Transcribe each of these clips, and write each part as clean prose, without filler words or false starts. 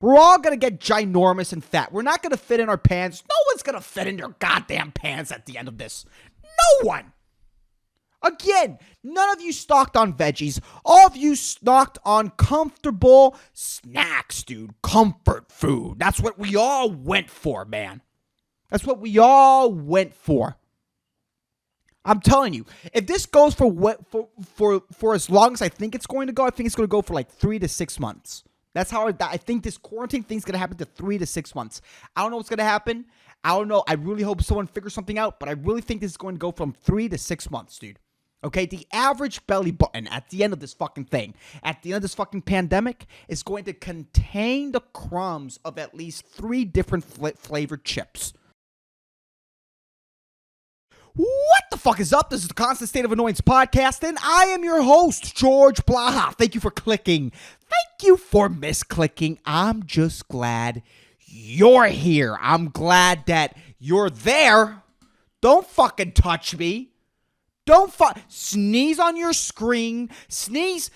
We're all going to get ginormous and fat. We're not going to fit in our pants. No one's going to fit in their goddamn pants at the end of this. No one. Again, none of you stocked on veggies. All of you stocked on comfortable snacks, dude. Comfort food. That's what we all went for, man. That's what we all went for. I'm telling you, if this goes for as long as I think it's going to go, I think it's going to go for like 3 to 6 months. That's how I think this quarantine thing's going to happen to 3 to 6 months. I don't know what's going to happen. I don't know. I really hope someone figures something out, but I really think this is going to go from 3 to 6 months, dude. Okay, the average belly button at the end of this fucking thing, at the end of this fucking pandemic, is going to contain the crumbs of at least 3 different flavored chips. What the fuck is up? This is the Constant State of Annoyance podcast, and I am your host, George Blaha. Thank you for clicking. Thank you for misclicking. I'm just glad you're here. I'm glad that you're there. Don't fucking touch me. Don't sneeze on your screen. Sneeze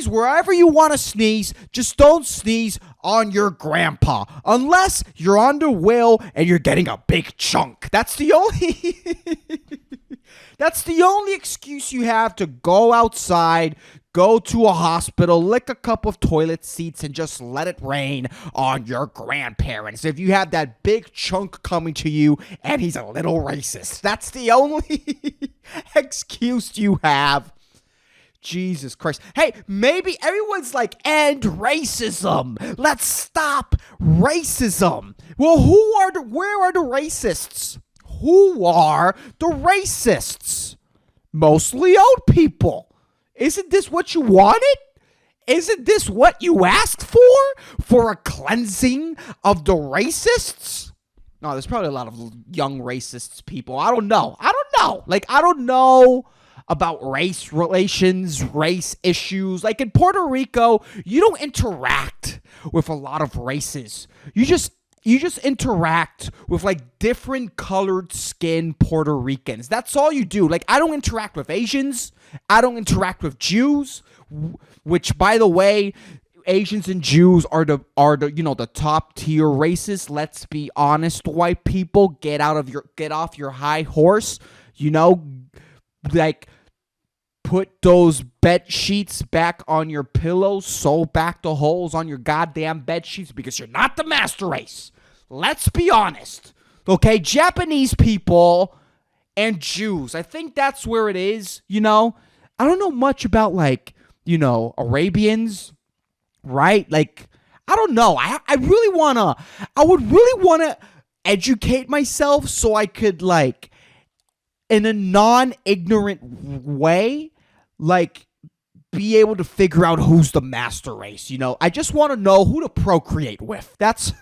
wherever you want to sneeze. Just don't sneeze on your grandpa. Unless you're on the wheel and you're getting a big chunk. That's the only That's the only excuse you have to go outside, go to a hospital, lick a couple of toilet seats, and just let it rain on your grandparents. If you have that big chunk coming to you and he's a little racist. That's the only excuse you have. Jesus Christ. Hey, maybe everyone's like, end racism. Let's stop racism. Well, where are the racists? Who are the racists? Mostly old people. Isn't this what you wanted? Isn't this what you asked for? For a cleansing of the racists? No, there's probably a lot of young racists people. I don't know. Like, I don't know about race relations, race issues. Like in Puerto Rico, you don't interact with a lot of races. You just interact with like different colored skin Puerto Ricans. That's all you do. Like, I don't interact with Asians. I don't interact with Jews, which, by the way, Asians and Jews are the top tier races. Let's be honest, white people, get off your high horse. Like, put those bed sheets back on your pillows, sew back the holes on your goddamn bed sheets, because you're not the master race. Let's be honest. Okay, Japanese people and Jews. I think that's where it is, I don't know much about, like, Arabians, right? Like, I don't know. I would really want to educate myself so I could, like, in a non-ignorant way, like, be able to figure out who's the master race, I just want to know who to procreate with. That's,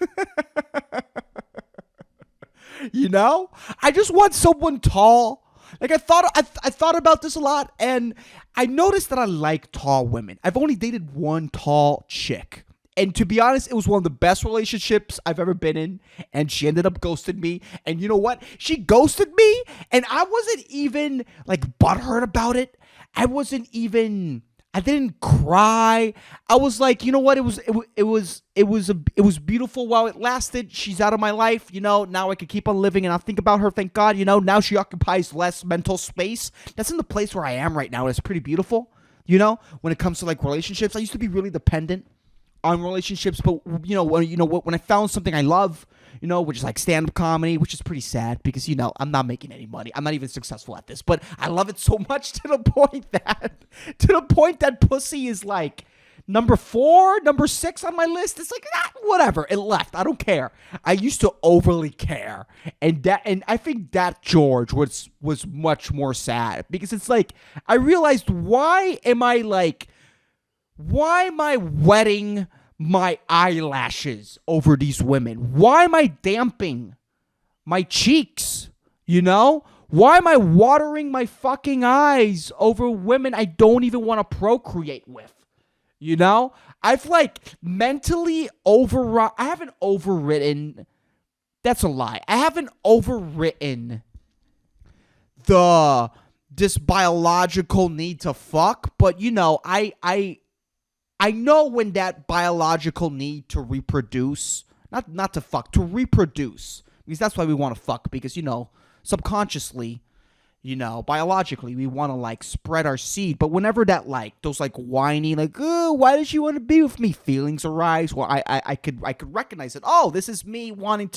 I just want someone tall. Like, I thought about this a lot, and I noticed that I like tall women. I've only dated one tall chick. And to be honest, it was one of the best relationships I've ever been in. And she ended up ghosting me. And you know what? She ghosted me. And I wasn't even like butthurt about it. I didn't cry. I was like, you know what? It was beautiful while it lasted. She's out of my life. Now I can keep on living and I'll think about her. Thank God. Now she occupies less mental space. That's in the place where I am right now. It's pretty beautiful. When it comes to like relationships, I used to be really dependent on relationships, but when I found something I love, which is like stand-up comedy, which is pretty sad because I'm not making any money. I'm not even successful at this, but I love it so much to the point that pussy is like number 4, number 6 on my list. It's like, whatever. It left. I don't care. I used to overly care, and I think that George was much more sad because it's like I realized why am I wetting my eyelashes over these women? Why am I damping my cheeks? Why am I watering my fucking eyes over women I don't even want to procreate with? I've like mentally I haven't overwritten. That's a lie. I haven't overwritten this biological need to fuck, but I know when that biological need to reproduce, not to fuck, to reproduce, because that's why we want to fuck, because, subconsciously, biologically, we want to, like, spread our seed. But whenever that, like, those, like, whiny, like, oh, why does she want to be with me feelings arise, well, I could recognize it. Oh, this is me wanting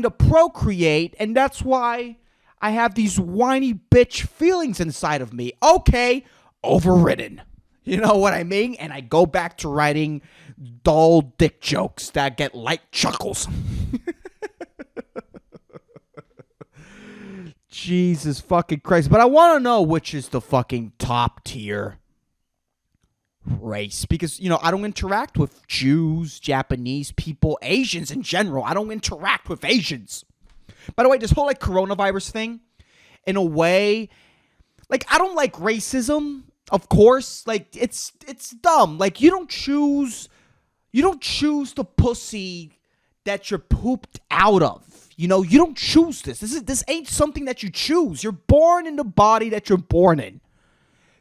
to procreate, and that's why I have these whiny bitch feelings inside of me. Okay, overridden. You know what I mean? And I go back to writing dull dick jokes that get light chuckles. Jesus fucking Christ. But I want to know which is the fucking top tier race. Because, I don't interact with Jews, Japanese people, Asians in general. I don't interact with Asians. By the way, this whole, like, coronavirus thing, in a way, like, I don't like racism, of course. Like, it's dumb. Like, you don't choose the pussy that you're pooped out of. You don't choose this. This ain't something that you choose. You're born in the body that you're born in.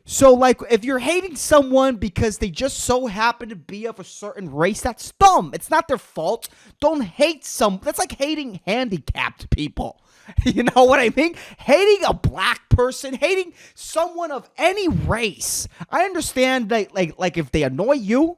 So, like, if you're hating someone because they just so happen to be of a certain race, that's dumb. It's not their fault. Don't hate that's like hating handicapped people. You know what I mean? Hating a black person, hating someone of any race. I understand that, like if they annoy you,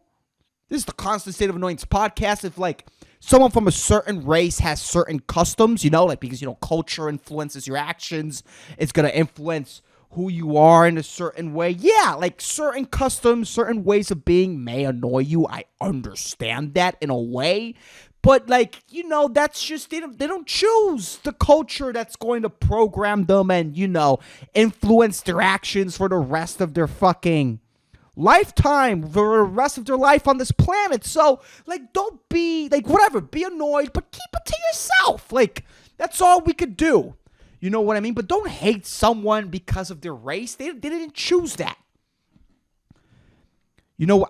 this is the Constant State of Annoyance podcast. If, like, someone from a certain race has certain customs, like, because, culture influences your actions. It's going to influence who you are in a certain way. Yeah, like, certain customs, certain ways of being may annoy you. I understand that in a way. But, like, that's just, they don't choose the culture that's going to program them and, influence their actions for the rest of their fucking lifetime, for the rest of their life on this planet. So, like, don't be, like, whatever, be annoyed, but keep it to yourself. Like, that's all we could do. You know what I mean? But don't hate someone because of their race. They didn't choose that.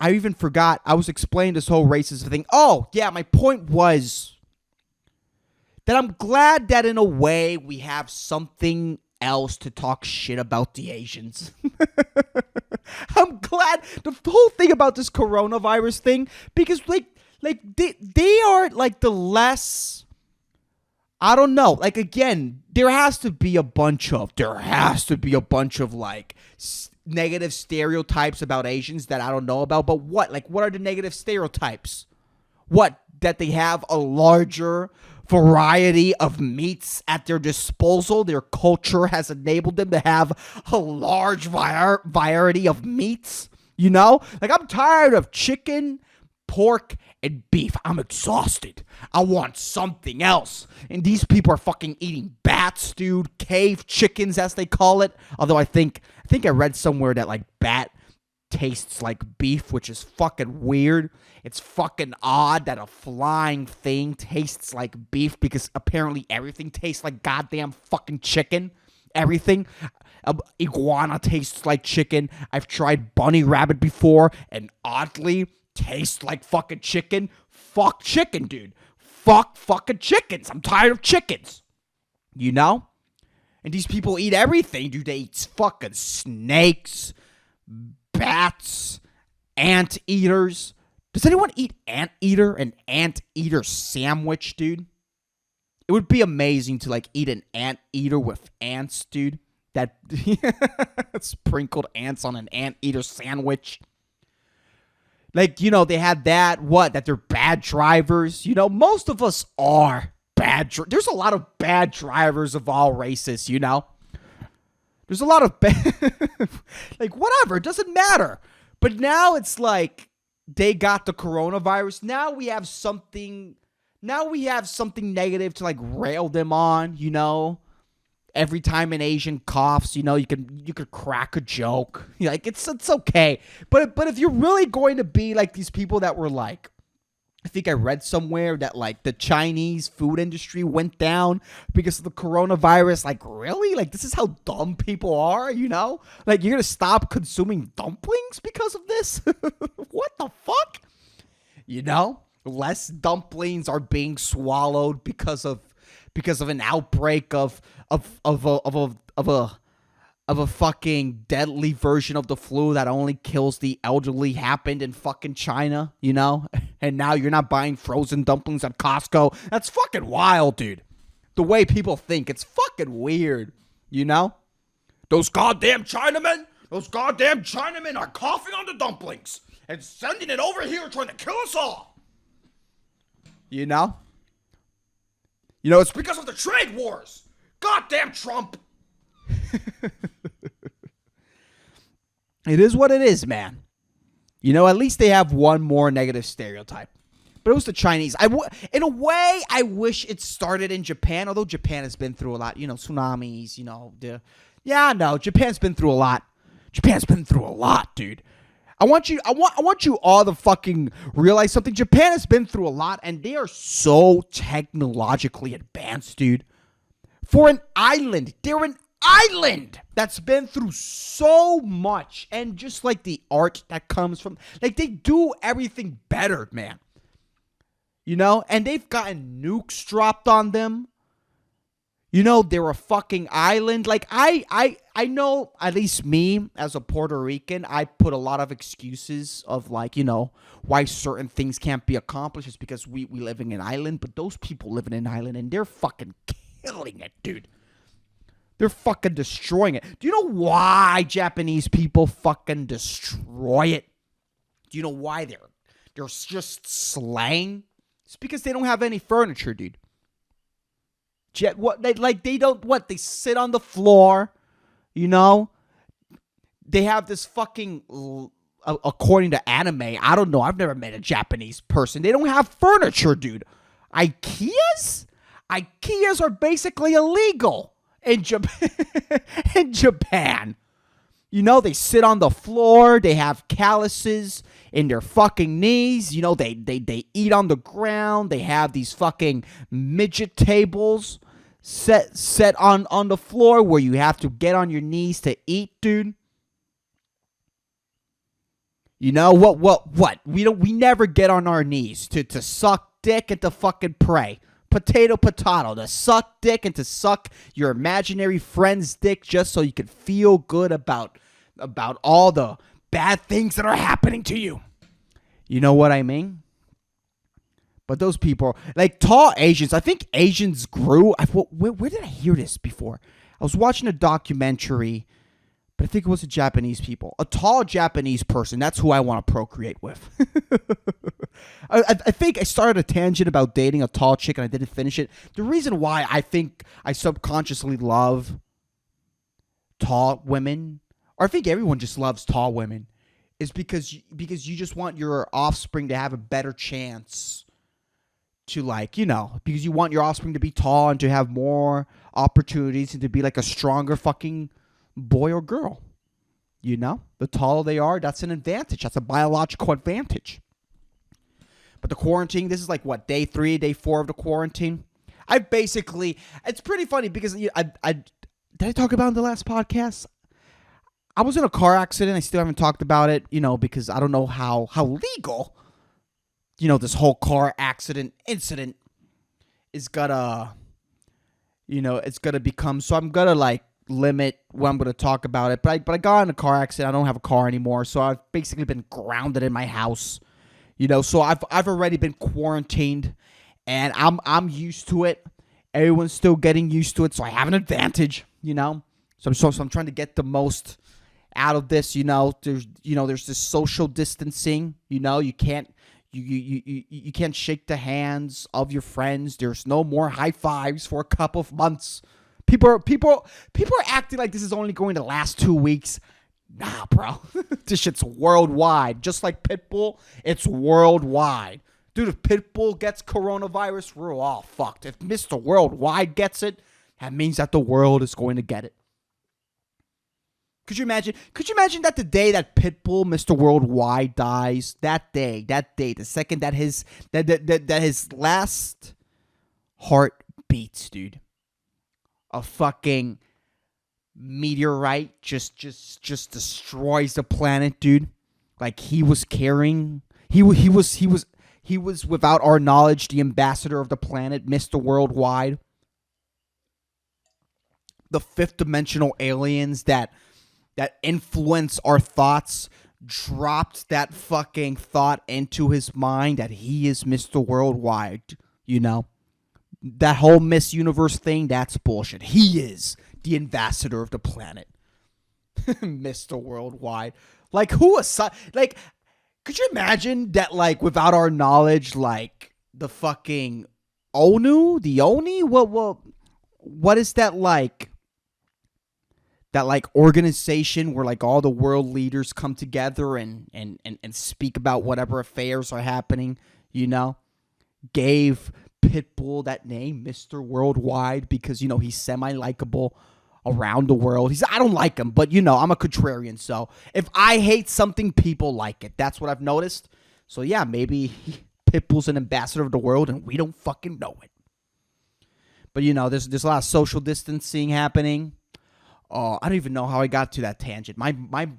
I even forgot. I was explaining this whole racism thing. Oh, yeah, my point was that I'm glad that in a way we have something else to talk shit about the Asians. I'm glad the whole thing about this coronavirus thing, because like they are like the less, I don't know, like, again, there has to be a bunch of like negative stereotypes about Asians that I don't know about. But what are the negative stereotypes? What, that they have a larger variety of meats at their disposal? Their culture has enabled them to have a large variety of meats, Like, I'm tired of chicken, pork, and beef. I'm exhausted. I want something else. And these people are fucking eating bats, dude. Cave chickens, as they call it. Although I think I read somewhere that, like, bat tastes like beef, which is fucking weird. It's fucking odd that a flying thing tastes like beef, because apparently everything tastes like goddamn fucking chicken. Everything. Iguana tastes like chicken. I've tried bunny rabbit before, and oddly tastes like fucking chicken. Fuck chicken, dude. Fuck fucking chickens. I'm tired of chickens. And these people eat everything, dude. They eat fucking snakes, bats, anteaters. Does anyone eat an anteater sandwich, dude? It would be amazing to, like, eat an anteater with ants, dude. That sprinkled ants on an anteater sandwich. Like, they had that they're bad drivers. Most of us are bad. There's a lot of bad drivers of all races, There's a lot of like, whatever, it doesn't matter. But now it's like they got the coronavirus. Now we have something negative to, like, rail them on, Every time an Asian coughs, you could crack a joke. Like, it's okay. But if you're really going to be like these people that were like, I think I read somewhere that, like, the Chinese food industry went down because of the coronavirus. Like, really? Like, this is how dumb people are, Like, you're going to stop consuming dumplings because of this? What the fuck? Less dumplings are being swallowed because of an outbreak of a fucking deadly version of the flu that only kills the elderly happened in fucking China, you know? And now you're not buying frozen dumplings at Costco. That's fucking wild, dude. The way people think, it's fucking weird, you know? Those goddamn Chinamen are coughing on the dumplings and sending it over here trying to kill us all. You know? You know, it's because of the trade wars. Goddamn Trump. It is what it is, man. You know, at least they have one more negative stereotype. But it was the Chinese. In a way, I wish it started in Japan, although Japan has been through a lot. You know, tsunamis, you know. Japan's been through a lot. Japan's been through a lot, dude. I want you all to fucking realize something. Japan has been through a lot, and they are so technologically advanced, dude. For an island, they're an island that's been through so much, and just like the art that comes from, like, they do everything better, man. You know, and they've gotten nukes dropped on them. You know, they're a fucking island. Like, I know, at least me, as a Puerto Rican, I put a lot of excuses of, like, you know, why certain things can't be accomplished. It's because we live in an island. But those people live in an island, and they're fucking killing it, dude. They're fucking destroying it. Do you know why Japanese people fucking destroy it? Do you know why they're just slang? It's because they don't have any furniture, dude. They sit on the floor, you know? They have this fucking, according to anime, I don't know, I've never met a Japanese person. They don't have furniture, dude. Ikeas are basically illegal in Japan. You know, they sit on the floor. They have calluses in their fucking knees. You know, they eat on the ground. They have these fucking midget tables set on the floor where you have to get on your knees to eat, dude. You know what? We never get on our knees to suck dick and to fucking pray. Potato, to suck dick and to suck your imaginary friend's dick just so you can feel good about all the bad things that are happening to you. You know what I mean? But those people, like tall Asians, I think Asians grew. Where did I hear this before? I was watching a documentary, but I think it was a Japanese people. A tall Japanese person, that's who I want to procreate with. I think I started a tangent about dating a tall chick and I didn't finish it. The reason why I think I subconsciously love tall women, or I think everyone just loves tall women, is because you just want your offspring to have a better chance to, like, you know, because you want your offspring to be tall and to have more opportunities and to be like a stronger fucking boy or girl. You know, the taller they are, that's an advantage. That's a biological advantage. But the quarantine, this is like what, day 3, day 4 of the quarantine. It's pretty funny because did I talk about it in the last podcast? I was in a car accident. I still haven't talked about it, you know, because I don't know how legal, you know, this whole car accident incident is gonna, you know, it's gonna become. So I'm gonna like limit when I'm gonna talk about it. But I got in a car accident. I don't have a car anymore, so I've basically been grounded in my house. You know, so I've already been quarantined, and I'm used to it. Everyone's still getting used to it, so I have an advantage. You know, so I'm trying to get the most out of this. You know, there's this social distancing. You know, you can't shake the hands of your friends. There's no more high fives for a couple of months. People are acting like this is only going to last 2 weeks. Nah, bro. This shit's worldwide. Just like Pitbull, it's worldwide. Dude, if Pitbull gets coronavirus, we're all fucked. If Mr. Worldwide gets it, that means that the world is going to get it. Could you imagine that the day that Pitbull, Mr. Worldwide, dies, that day, the second that his last heart beats, dude, a fucking meteorite just destroys the planet, dude. Like he was without our knowledge the ambassador of the planet, Mr. Worldwide. the fifth dimensional aliens that influence our thoughts dropped that fucking thought into his mind that he is Mr. Worldwide, That whole Miss Universe thing, that's bullshit. He is the ambassador of the planet. Mr. Worldwide. Like, who aside? Like, could you imagine that, like, without our knowledge, like, the fucking the Oni? What is that like? That, like, organization where, like, all the world leaders come together and speak about whatever affairs are happening, Gave Pitbull that name, Mr. Worldwide, because, he's semi-likable around the world. I don't like him, but, I'm a contrarian, so if I hate something, people like it. That's what I've noticed. So, yeah, maybe Pitbull's an ambassador of the world, and we don't fucking know it. But, there's a lot of social distancing happening. I don't even know how I got to that tangent. My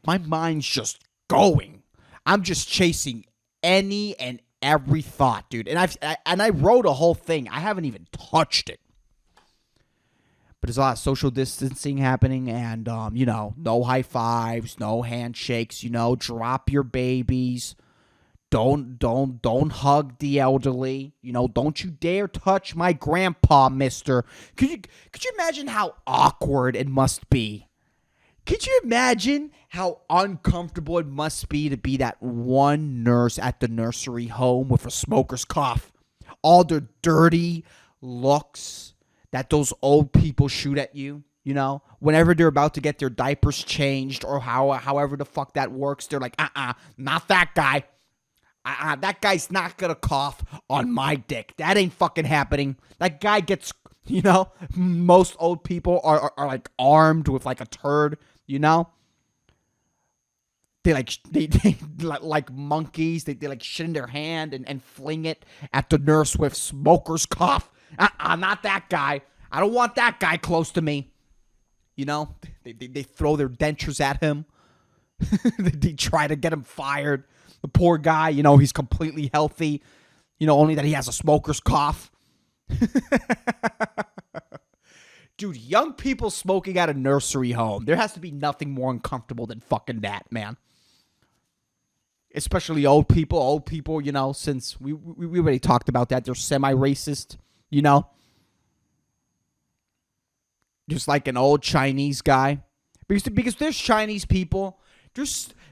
mind's just going. I'm just chasing any and every thought, dude. And I wrote a whole thing. I haven't even touched it. But there's a lot of social distancing happening, and no high fives, no handshakes. Drop your babies. Don't hug the elderly. Don't you dare touch my grandpa, mister. Could you imagine how awkward it must be? Could you imagine how uncomfortable it must be to be that one nurse at the nursery home with a smoker's cough? All the dirty looks that those old people shoot at you, whenever they're about to get their diapers changed or however the fuck that works, they're like, not that guy. That guy's not gonna cough on my dick. That ain't fucking happening. That guy gets, most old people are like armed with like a turd, They like monkeys. They like shit in their hand and fling it at the nurse with smoker's cough. Not that guy. I don't want that guy close to me. They throw their dentures at him. They try to get him fired. The poor guy, he's completely healthy. Only that he has a smoker's cough. Dude, young people smoking at a nursery home. There has to be nothing more uncomfortable than fucking that, man. Especially old people. Old people, since we already talked about that. They're semi-racist, Just like an old Chinese guy. Because there's Chinese people.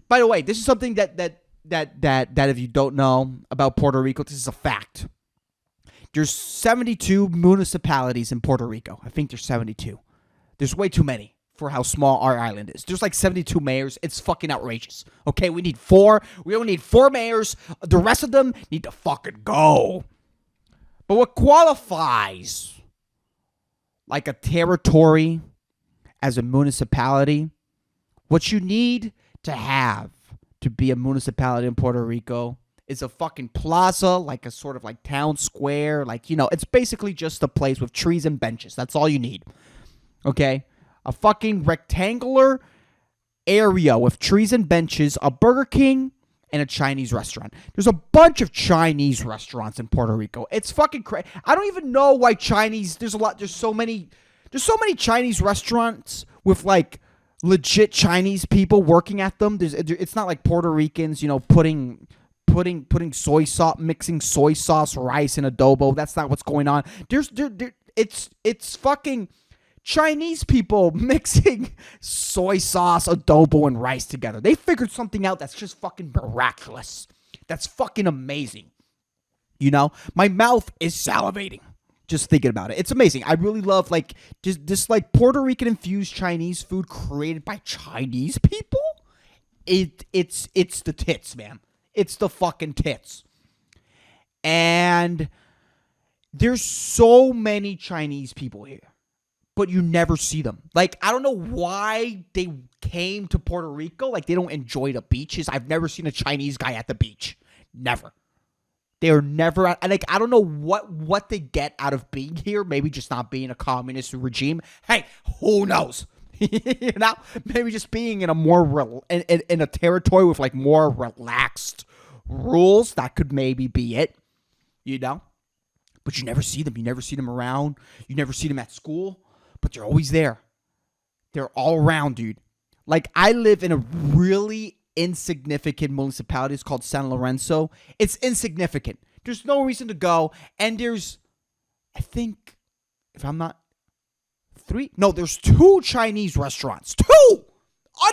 By the way, this is something that if you don't know about Puerto Rico, this is a fact. There's 72 municipalities in Puerto Rico. I think there's 72. There's way too many for how small our island is. There's like 72 mayors. It's fucking outrageous. Okay, we need 4. We only need 4 mayors. The rest of them need to fucking go. But what qualifies like a territory as a municipality, what you need to have to be a municipality in Puerto Rico is a fucking plaza, like a sort of like town square. Like, it's basically just a place with trees and benches. That's all you need. Okay? A fucking rectangular area with trees and benches, a Burger King, and a Chinese restaurant. There's a bunch of Chinese restaurants in Puerto Rico. It's fucking crazy. I don't even know why there's so many Chinese restaurants with like legit Chinese people working at them. It's not like Puerto Ricans, putting soy sauce, mixing soy sauce, rice, and adobo. That's not what's going on. It's fucking Chinese people mixing soy sauce, adobo, and rice together. They figured something out that's just fucking miraculous. That's fucking amazing. My mouth is salivating just thinking about it. It's amazing. I really love like just like Puerto Rican infused Chinese food created by Chinese people. It's the tits, man. It's the fucking tits. And there's so many Chinese people here, but you never see them. Like, I don't know why they came to Puerto Rico. Like, they don't enjoy the beaches. I've never seen a Chinese guy at the beach. Never. They're never at, like, I don't know what they get out of being here. Maybe just not being a communist regime. Hey, who knows? Maybe just being in a more in a territory with like more relaxed rules. That could maybe be it. But you never see them. You never see them around. You never see them at school. But they're always there. They're all around, dude. Like, I live in a really insignificant municipality. It's called San Lorenzo. It's insignificant. There's no reason to go. And there's, I think, if I'm not, there's 2 Chinese restaurants. 2!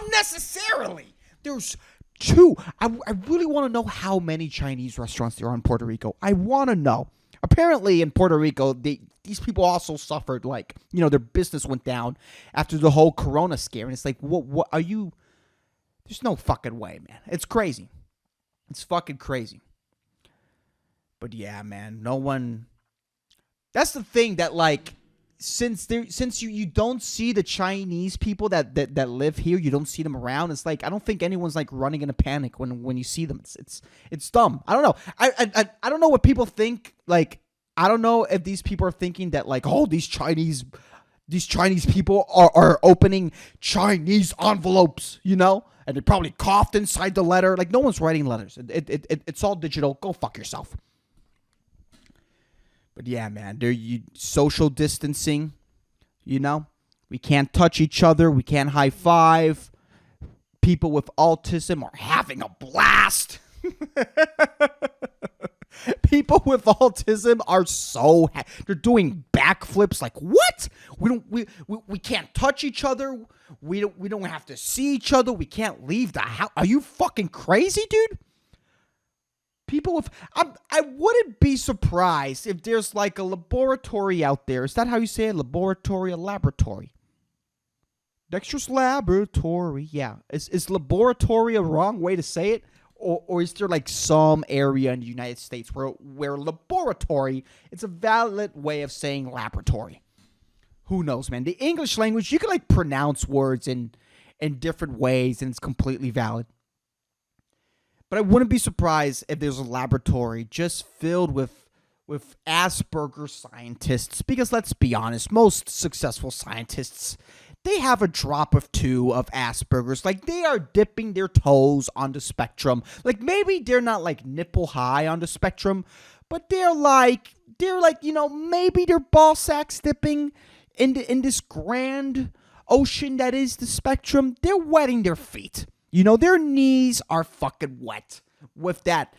Unnecessarily. There's 2. I really want to know how many Chinese restaurants there are in Puerto Rico. I want to know. Apparently in Puerto Rico, these people also suffered, like, their business went down after the whole Corona scare. And it's like, what are you? There's no fucking way, man. It's crazy. It's fucking crazy. But yeah, man, no one. That's the thing that, like, since you don't see the Chinese people that live here, you don't see them around. It's like, I don't think anyone's like running in a panic when you see them. It's dumb. I don't know. I don't know what people think. Like, I don't know if these people are thinking that, like, oh, these Chinese people are opening Chinese envelopes, and they probably coughed inside the letter. Like, no one's writing letters. It's all digital. Go fuck yourself. But yeah, man, social distancing, we can't touch each other. We can't high five. People with autism are having a blast. People with autism are they're doing backflips. Like, what? We can't touch each other. We don't have to see each other. We can't leave the house. Are you fucking crazy, dude? People with, I wouldn't be surprised if there's like a laboratory out there. Is that how you say it? Laboratory. Dexter's laboratory. Yeah. Is laboratory a wrong way to say it? Or is there like some area in the United States where laboratory, it's a valid way of saying laboratory? Who knows, man? The English language, you can like pronounce words in different ways and it's completely valid. But I wouldn't be surprised if there's a laboratory just filled with Asperger's scientists. Because let's be honest, most successful scientists, they have a drop of 2 of Asperger's. Like, they are dipping their toes on the spectrum. Like, maybe they're not like nipple high on the spectrum, but they're like, maybe they're ball sacks dipping in this grand ocean that is the spectrum. They're wetting their feet. Their knees are fucking wet with that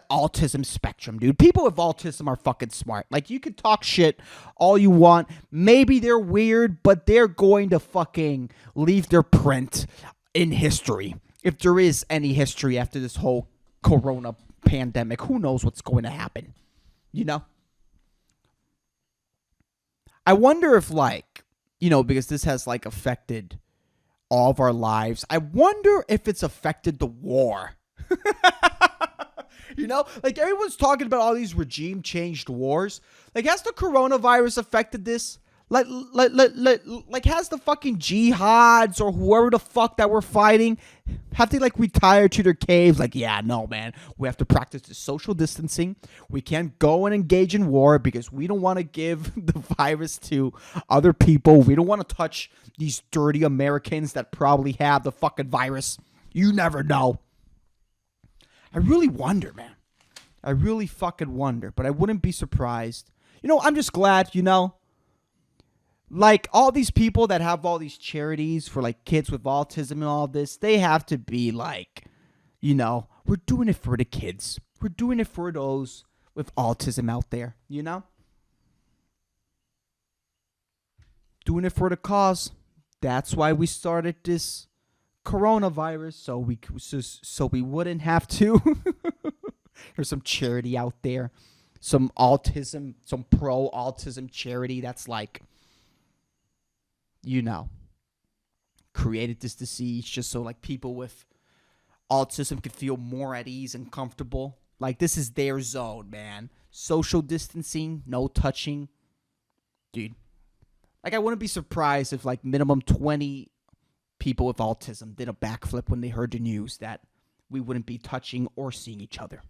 autism spectrum, dude. People with autism are fucking smart. Like, you can talk shit all you want. Maybe they're weird, but they're going to fucking leave their print in history. If there is any history after this whole Corona pandemic, who knows what's going to happen? I wonder if, like, because this has like affected all of our lives. I wonder if it's affected the war. Like, everyone's talking about all these regime changed wars. Like, has the coronavirus affected this? Like has the fucking jihads or whoever the fuck that we're fighting, have they like retired to their caves? Like, yeah, no, man, we have to practice the social distancing. We can't go and engage in war because we don't want to give the virus to other people. We don't want to touch these dirty Americans that probably have the fucking virus. You never know. I really wonder, man. I really fucking wonder, but I wouldn't be surprised. I'm just glad, like, all these people that have all these charities for, like, kids with autism and all this, they have to be, like, we're doing it for the kids. We're doing it for those with autism out there, Doing it for the cause. That's why we started this coronavirus, so we wouldn't have to. There's some charity out there. Some pro-autism charity that's, like, created this disease just so, like, people with autism could feel more at ease and comfortable. Like, this is their zone, man. Social distancing, no touching. Dude, like, I wouldn't be surprised if, like, minimum 20 people with autism did a backflip when they heard the news that we wouldn't be touching or seeing each other.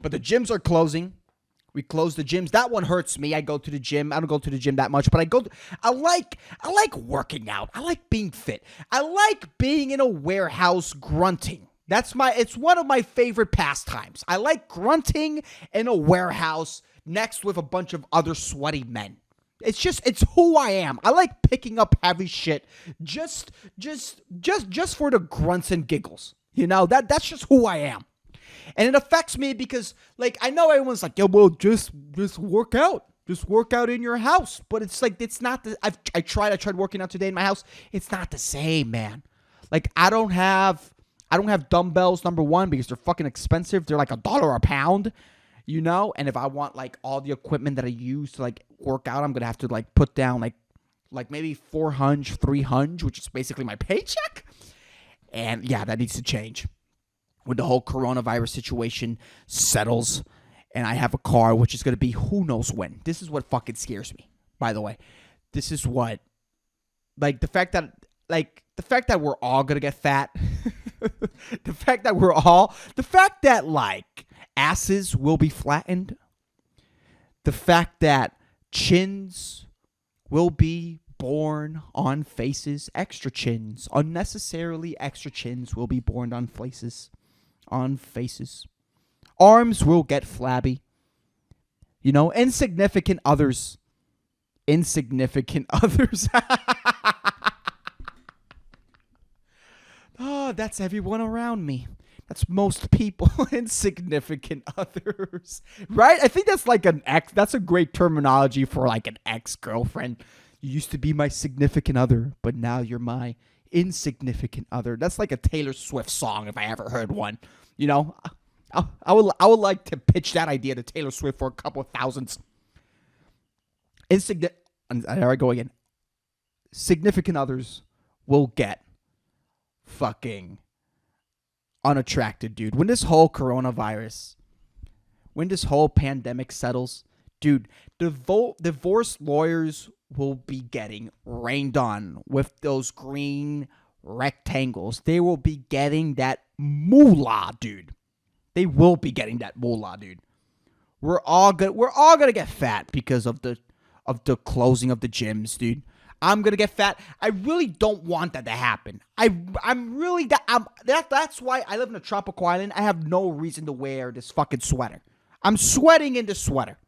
But the gyms are closing. We close the gyms. That one hurts me. I go to the gym. I don't go to the gym that much, but I like working out. I like being fit. I like being in a warehouse grunting. It's one of my favorite pastimes. I like grunting in a warehouse next with a bunch of other sweaty men. It's who I am. I like picking up heavy shit just for the grunts and giggles. That's just who I am. And it affects me because, like, I know everyone's like, yo, well, just work out. Just work out in your house. But it's like, it's not I tried working out today in my house. It's not the same, man. Like, I don't have dumbbells, number one, because they're fucking expensive. They're like $1 a pound, and if I want like all the equipment that I use to like work out, I'm gonna have to like put down like maybe 400, 300, which is basically my paycheck. And yeah, that needs to change when the whole coronavirus situation settles and I have a car, which is gonna be who knows when. This is what fucking scares me, by the way. This is what, like, the fact that we're all gonna get fat. the fact that like asses will be flattened. The fact that chins will be born on faces, extra chins, unnecessarily extra chins will be born on faces. Arms will get flabby. Insignificant others. Oh, that's everyone around me. That's most people, insignificant others. Right? I think that's like an ex. That's a great terminology for like an ex-girlfriend. You used to be my significant other, but now you're my insignificant other. That's like a Taylor Swift song if I ever heard one. I would like to pitch that idea to Taylor Swift for a couple of thousands. There I go again. Significant others will get fucking unattracted, dude. When this whole pandemic settles, dude, divorce lawyers will be getting rained on with those green rectangles. They will be getting that moolah, dude. They will be getting that moolah, dude. We're all gonna get fat because of the closing of the gyms, dude. I'm gonna get fat. I really don't want that to happen. That's why I live in a tropical island. I have no reason to wear this fucking sweater. I'm sweating in the sweater.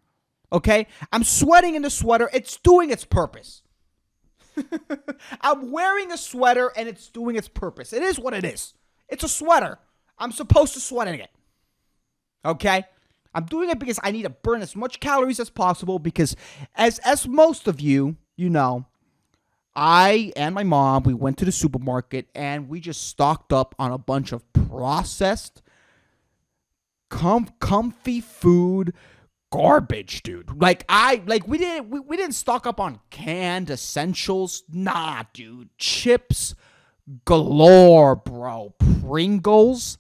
Okay? I'm sweating in the sweater. It's doing its purpose. I'm wearing a sweater and it's doing its purpose. It is what it is. It's a sweater. I'm supposed to sweat in it. Okay? I'm doing it because I need to burn as much calories as possible because as most of you know, I and my mom, we went to the supermarket and we just stocked up on a bunch of processed, comfy food garbage, dude. We didn't stock up on canned essentials. Nah, dude. Chips galore, bro. Pringles,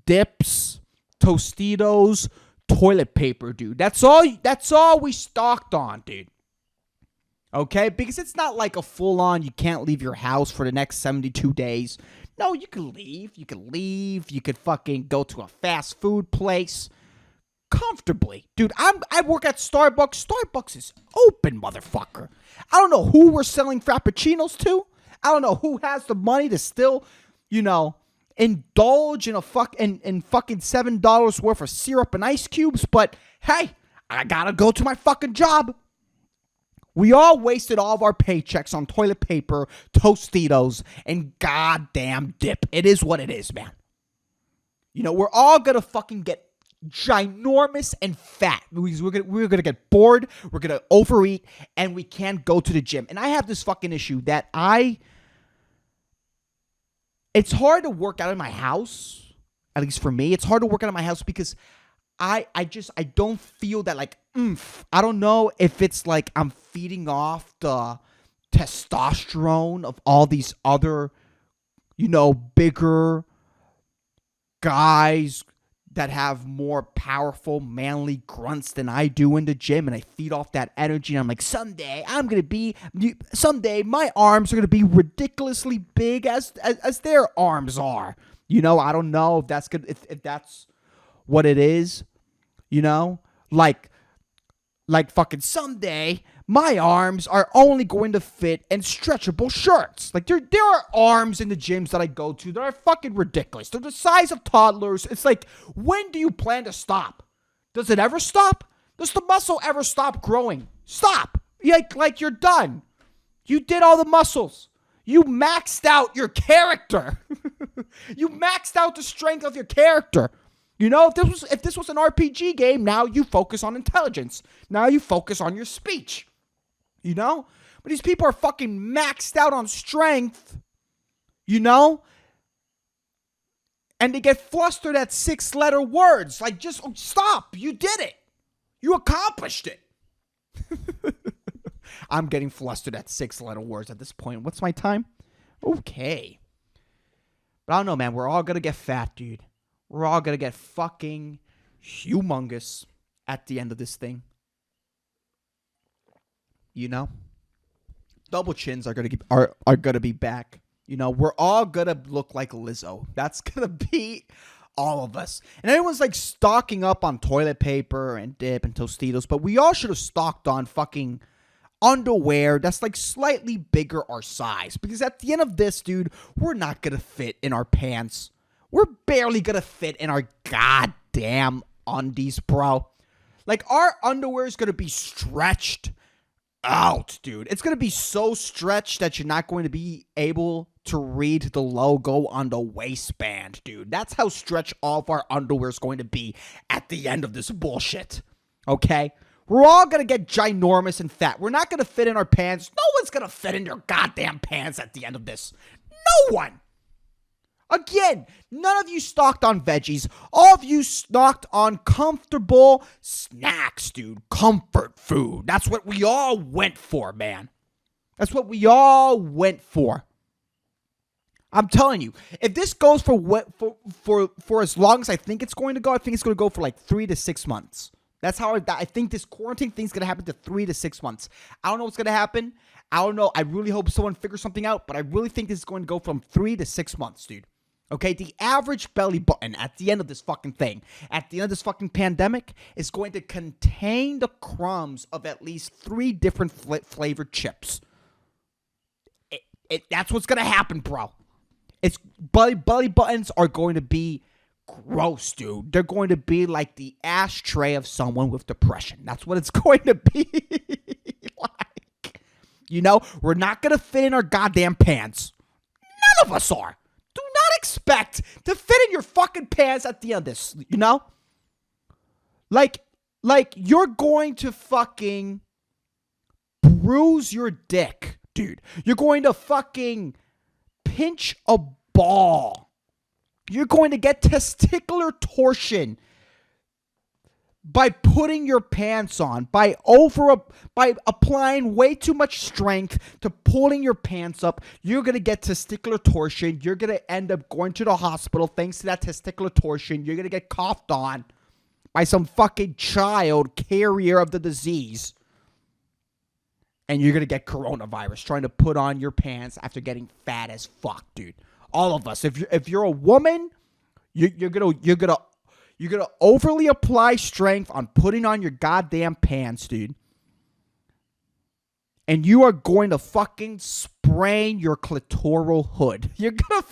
dips, Tostitos, toilet paper, dude. That's all we stocked on, dude. Okay? Because it's not like a full-on, you can't leave your house for the next 72 days. No, you can leave. You could fucking go to a fast food place comfortably. Dude, I work at Starbucks. Starbucks is open, motherfucker. I don't know who we're selling frappuccinos to. I don't know who has the money to still, indulge in in fucking $7 worth of syrup and ice cubes. But hey, I gotta go to my fucking job. We all wasted all of our paychecks on toilet paper, Tostitos, and goddamn dip. It is what it is, man. We're all gonna fucking get ginormous and fat. We're gonna get bored. We're gonna overeat, and we can't go to the gym. And I have this fucking issue that it's hard to work out in my house. At least for me, it's hard to work out in my house because I don't feel that like oomph. I don't know if it's like I'm feeding off the testosterone of all these other, bigger guys that have more powerful, manly grunts than I do in the gym, and I feed off that energy, and I'm like, someday my arms are going to be ridiculously big as their arms are. I don't know if that's good, if that's what it is, like fucking someday my arms are only going to fit in stretchable shirts. Like there are arms in the gyms that I go to that are fucking ridiculous. They're the size of toddlers. It's like, when do you plan to stop? Does it ever stop? Does the muscle ever stop growing? Stop. Like you're done. You did all the muscles. You maxed out your character. You maxed out the strength of your character. If this was an RPG game, now you focus on intelligence. Now you focus on your speech. But these people are fucking maxed out on strength. And they get flustered at 6-letter words. Like, just stop. You did it. You accomplished it. I'm getting flustered at 6-letter words at this point. What's my time? Okay. But I don't know, man. We're all going to get fat, dude. We're all going to get fucking humongous at the end of this thing. Double chins are going to be back. We're all going to look like Lizzo. That's going to be all of us. And everyone's like stocking up on toilet paper and dip and Tostitos, but we all should have stocked on fucking underwear that's like slightly bigger our size. Because at the end of this, dude, we're not going to fit in our pants. We're barely going to fit in our goddamn undies, bro. Like, our underwear is going to be stretched out, dude. It's going to be so stretched that you're not going to be able to read the logo on the waistband, dude. That's how stretched all of our underwear is going to be at the end of this bullshit. Okay? We're all going to get ginormous and fat. We're not going to fit in our pants. No one's going to fit in their goddamn pants at the end of this. No one. Again, none of you stocked on veggies. All of you stocked on comfortable snacks, dude. Comfort food. That's what we all went for, man. That's what we all went for. I'm telling you, if this goes for as long as I think it's going to go, I think it's going to go for like 3 to 6 months. That's how I think this quarantine thing's going to happen to 3 to 6 months. I don't know what's going to happen. I don't know. I really hope someone figures something out, but I really think this is going to go from 3 to 6 months, dude. Okay, the average belly button at the end of this fucking thing, at the end of this fucking pandemic, is going to contain the crumbs of at least 3 different flavored chips. That's what's going to happen, bro. It's belly buttons are going to be gross, dude. They're going to be like the ashtray of someone with depression. That's what it's going to be like. We're not going to fit in our goddamn pants. None of us are. Do not expect to fit in your fucking pants at the end of this, Like you're going to fucking bruise your dick, dude. You're going to fucking pinch a ball. You're going to get testicular torsion by putting your pants on, by applying way too much strength to pulling your pants up. You're going to get testicular torsion. You're going to end up going to the hospital thanks to that testicular torsion. You're going to get coughed on by some fucking child carrier of the disease. And you're going to get coronavirus trying to put on your pants after getting fat as fuck, dude. All of us. If you're a woman, you're gonna overly apply strength on putting on your goddamn pants, dude. And you are going to fucking sprain your clitoral hood. You're gonna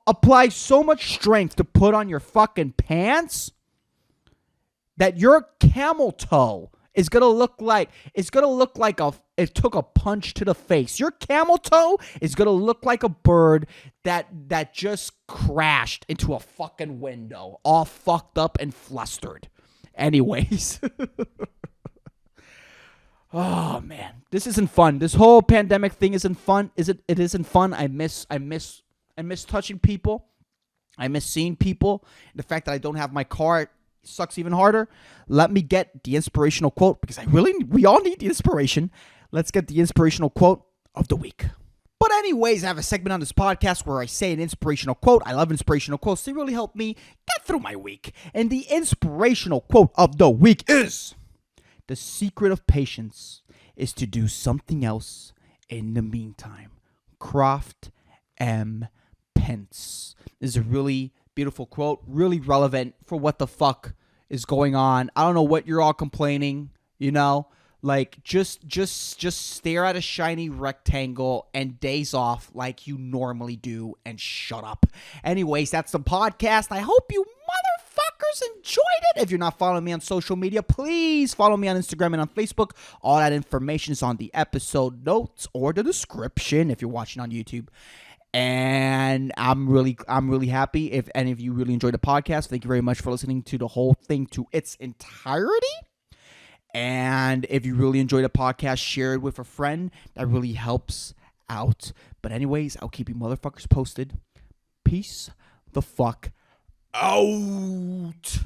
apply so much strength to put on your fucking pants that your camel toe is gonna look like it took a punch to the face. Your camel toe is gonna look like a bird that just crashed into a fucking window, all fucked up and flustered. Anyways. Oh man, this isn't fun. This whole pandemic thing isn't fun. It isn't fun. I miss touching people. I miss seeing people. The fact that I don't have my car sucks even harder. Let me get the inspirational quote because we all need the inspiration. Let's get the inspirational quote of the week. But anyways, I have a segment on this podcast where I say an inspirational quote. I love inspirational quotes. They really help me get through my week. And the inspirational quote of the week is: the secret of patience is to do something else in the meantime. Croft M. Pence. This is a really beautiful quote, really relevant for what the fuck is going on. I don't know what you're all complaining, like just stare at a shiny rectangle and daze off like you normally do and shut up. Anyways, that's the podcast. I hope you motherfuckers enjoyed it. If you're not following me on social media, please follow me on Instagram and on Facebook. All that information is on the episode notes or the description if you're watching on YouTube. And I'm really happy if any of you really enjoyed the podcast. Thank you very much for listening to the whole thing to its entirety. And if you really enjoyed the podcast, share it with a friend. That really helps out. But anyways, I'll keep you motherfuckers posted. Peace the fuck out.